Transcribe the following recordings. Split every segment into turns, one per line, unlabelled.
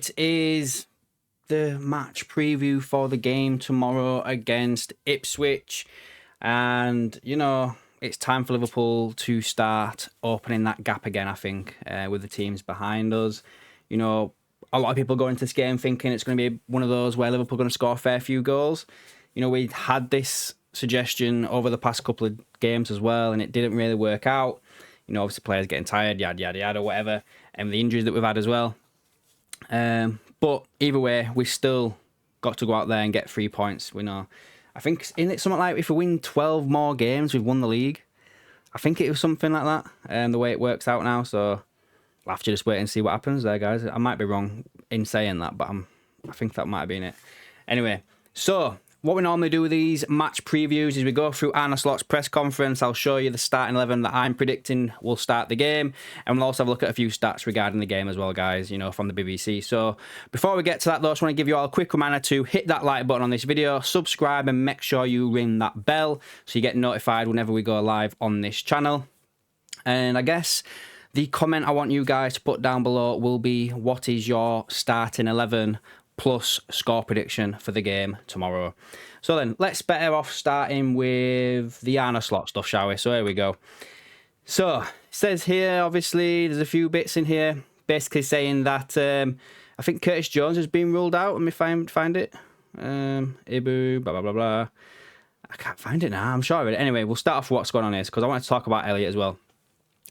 It is the match preview for the game tomorrow against Ipswich. And, you know, it's time for Liverpool to start opening that gap again, I think, with the teams behind us. You know, a lot of people go into this game thinking it's going to be one of those where Liverpool are going to score a fair few goals. You know, we had this suggestion over the past couple of games as well, and it didn't really work out. You know, obviously players getting tired, yada, yada, yada, whatever, and the injuries that we've had as well. But either way, we still got to go out there and get 3 points. We know. I think, isn't it something like if we win 12 more games, we've won the league? I think it was something like that, the way it works out now. So we'll have to just wait and see what happens there, guys. I might be wrong in saying that, but I think that might have been it. Anyway, so what we normally do with these match previews is we go through Arne Slot's press conference. I'll show you the starting 11 that I'm predicting will start the game. And we'll also have a look at a few stats regarding the game as well, guys, you know, from the BBC. So before we get to that, though, I just want to give you all a quick reminder to hit that like button on this video, subscribe, and make sure you ring that bell so you get notified whenever we go live on this channel. And I guess the comment I want you guys to put down below will be, what is your starting 11 plus score prediction for the game tomorrow? So then, let's better off starting with the Arne Slot stuff, shall we? So here we go. So, it says here, obviously, there's a few bits in here, basically saying that I think Curtis Jones has been ruled out. Let me find it. Ibu, blah, blah, blah, blah. I can't find it now. I'm sure of it. Anyway, we'll start off with what's going on here, because I want to talk about Elliot as well.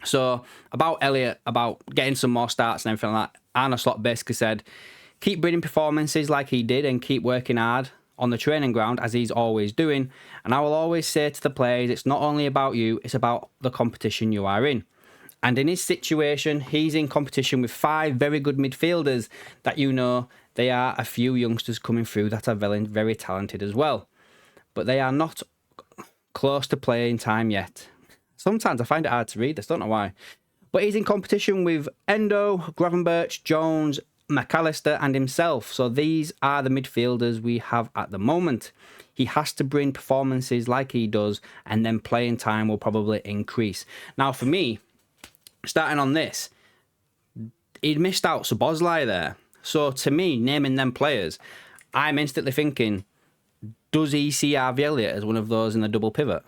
So, about Elliot, about getting some more starts and everything like that, Arne Slot basically said, keep bringing performances like he did and keep working hard on the training ground as he's always doing. And I will always say to the players, it's not only about you, it's about the competition you are in. And in his situation, he's in competition with 5 very good midfielders that, you know, they are a few youngsters coming through that are very, very talented as well. But they are not close to playing time yet. Sometimes I find it hard to read, I don't know why. But he's in competition with Endo, Gravenberch, Jones, McAllister and himself. So these are the midfielders we have at the moment. He has to bring performances like he does, and then playing time will probably increase. Now for me, starting on this, he'd missed out Szoboszlai there. So to me, naming them players, I'm instantly thinking, does he see Harvey Elliott as one of those in the double pivot?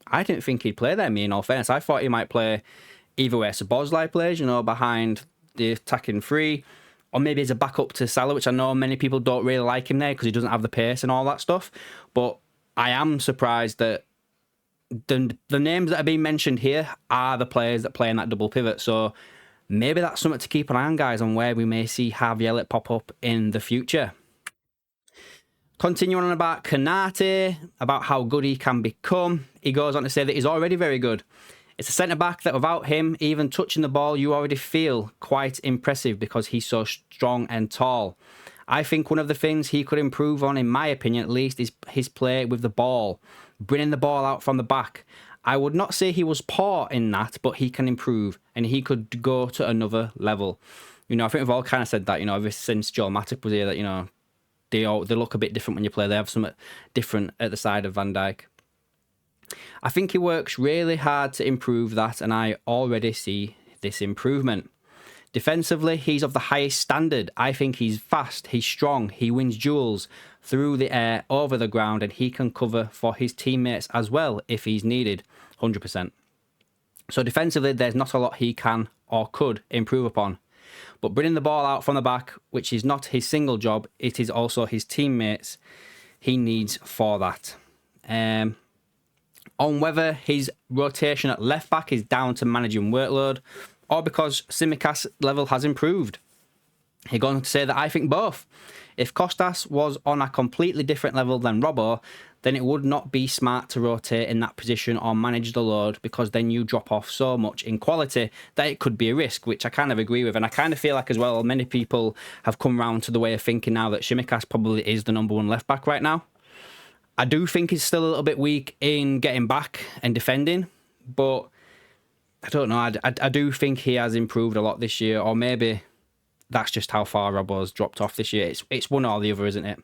I didn't think he'd play there, me in all fairness. I thought he might play either where Szoboszlai plays, you know, behind the attacking three, or maybe as a backup to Salah, which I know many people don't really like him there because he doesn't have the pace and all that stuff. But I am surprised that the names that are being mentioned here are the players that play in that double pivot. So maybe that's something to keep an eye on, guys, on where we may see Harvey Elliott pop up in the future. Continuing on about Konate, about how good he can become, he goes on to say that he's already very good. It's a centre-back that without him even touching the ball, you already feel quite impressive because he's so strong and tall. I think one of the things he could improve on, in my opinion at least, is his play with the ball, bringing the ball out from the back. I would not say he was poor in that, but he can improve and he could go to another level. You know, I think we've all kind of said that, you know, ever since Joel Matip was here, that, you know, they look a bit different when you play. They have something different at the side of Van Dijk. I think he works really hard to improve that, and I already see this improvement. Defensively, he's of the highest standard. I think he's fast, he's strong, he wins duels through the air, over the ground, and he can cover for his teammates as well if he's needed, 100%. So defensively, there's not a lot he can or could improve upon. But bringing the ball out from the back, which is not his single job, it is also his teammates he needs for that. On whether his rotation at left back is down to managing workload or because Tsimikas' level has improved. He goes on to say that I think both. If Kostas was on a completely different level than Robbo, then it would not be smart to rotate in that position or manage the load, because then you drop off so much in quality that it could be a risk, which I kind of agree with. And I kind of feel like as well, many people have come round to the way of thinking now that Tsimikas probably is the number 1 left back right now. I do think he's still a little bit weak in getting back and defending, but I don't know. I do think he has improved a lot this year, or maybe that's just how far Robbo's dropped off this year. It's one or the other, isn't it?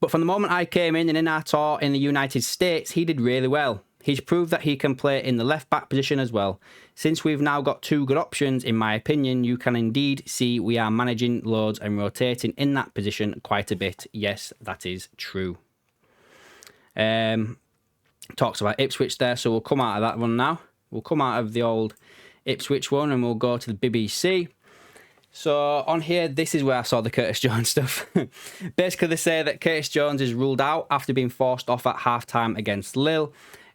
But from the moment I came in and in our tour in the United States, he did really well. He's proved that he can play in the left-back position as well. Since we've now got 2 good options, in my opinion, you can indeed see we are managing loads and rotating in that position quite a bit. Yes, that is true. Talks about Ipswich there, so we'll come out of that one now. We'll come out of the old Ipswich one and we'll go to the BBC. So on here, this is where I saw the Curtis Jones stuff. Basically, they say that Curtis Jones is ruled out after being forced off at half-time against Lille,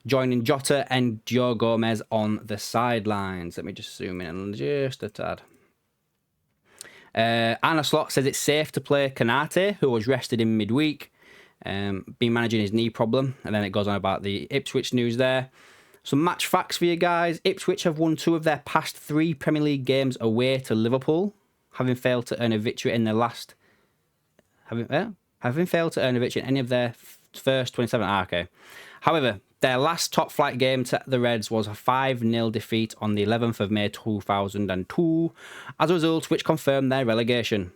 joining Jota and Joe Gomez on the sidelines. Let me just zoom in just a tad. Arne Slot says it's safe to play Kanate, who was rested in midweek, been managing his knee problem. And then it goes on about the Ipswich news there. Some match facts for you guys. Ipswich have won 2 of their past 3 Premier League games away to Liverpool, having failed to earn a victory in their last... Having failed to earn a victory in any of their first 27... okay. However, their last top-flight game to the Reds was a 5-0 defeat on the 11th of May 2002, as a result which confirmed their relegation.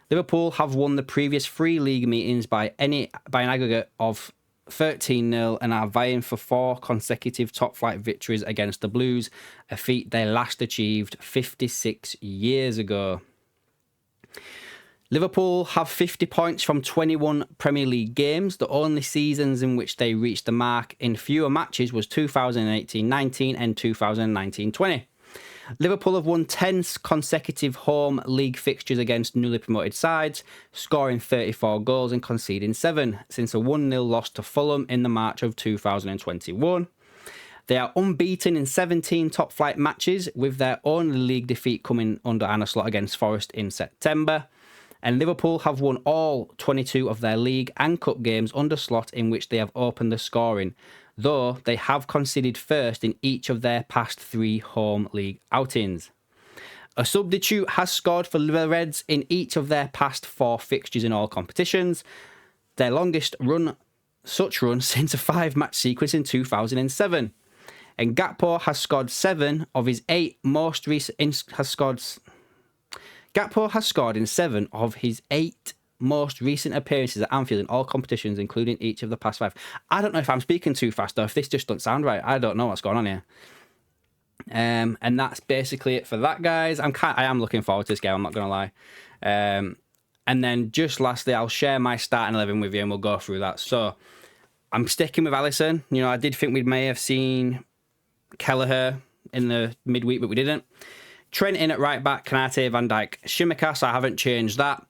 Liverpool have won the previous 3 league meetings by an aggregate of 13-0 and are vying for 4 consecutive top-flight victories against the Blues, a feat they last achieved 56 years ago. Liverpool have 50 points from 21 Premier League games. The only seasons in which they reached the mark in fewer matches was 2018-19 and 2019-20. Liverpool have won 10 consecutive home league fixtures against newly promoted sides, scoring 34 goals and conceding 7, since a 1-0 loss to Fulham in the March of 2021. They are unbeaten in 17 top-flight matches, with their only league defeat coming under Arne Slot against Forest in September. And Liverpool have won all 22 of their league and cup games under Slot in which they have opened the scoring, though they have conceded first in each of their past 3 home league outings. A substitute has scored for the Reds in each of their past 4 fixtures in all competitions, their longest such run since a 5-match sequence in 2007. And Gakpo has scored 7 of his 8 most recent... Gakpo has scored in 7 of his 8 most recent appearances at Anfield in all competitions, including each of the past 5. I don't know if I'm speaking too fast or if this just doesn't sound right. I don't know what's going on here. And that's basically it for that, guys. I am looking forward to this game, I'm not going to lie. And then just lastly, I'll share my starting 11 with you and we'll go through that. So I'm sticking with Alisson. You know, I did think we may have seen Kelleher in the midweek, but we didn't. Trent in at right back, Kanate, Van Dijk, Shimikas, I haven't changed that.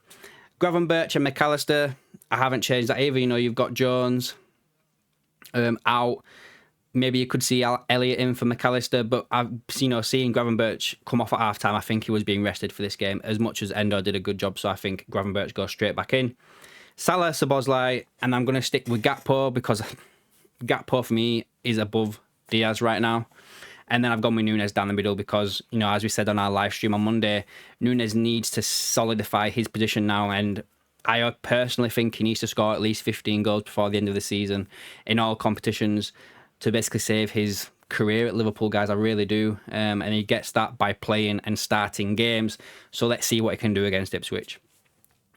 Gravenberch and McAllister, I haven't changed that either. You know, you've got Jones out. Maybe you could see Elliott in for McAllister, but I've seeing Gravenberch come off at half-time. I think he was being rested for this game, as much as Endo did a good job, so I think Gravenberch goes straight back in. Salah, Szoboszlai, and I'm going to stick with Gakpo, because Gakpo for me is above Diaz right now. And then I've gone with Nunes down the middle because, you know, as we said on our live stream on Monday, Nunes needs to solidify his position now. And I personally think he needs to score at least 15 goals before the end of the season in all competitions to basically save his career at Liverpool, guys. I really do. And he gets that by playing and starting games. So let's see what he can do against Ipswich.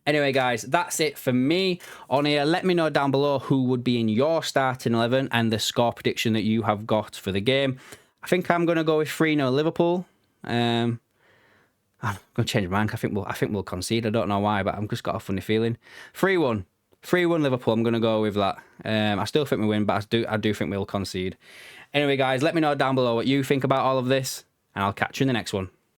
Anyway, guys, that's it for me on here. Let me know down below who would be in your starting 11 and the score prediction that you have got for the game. I think I'm going to go with 3-0 Liverpool. I'm going to change my mind. I think we'll concede. I don't know why, but I've just got a funny feeling. 3-1. 3-1 Liverpool. I'm going to go with that. I still think we win, but I do think we'll concede. Anyway, guys, let me know down below what you think about all of this, and I'll catch you in the next one.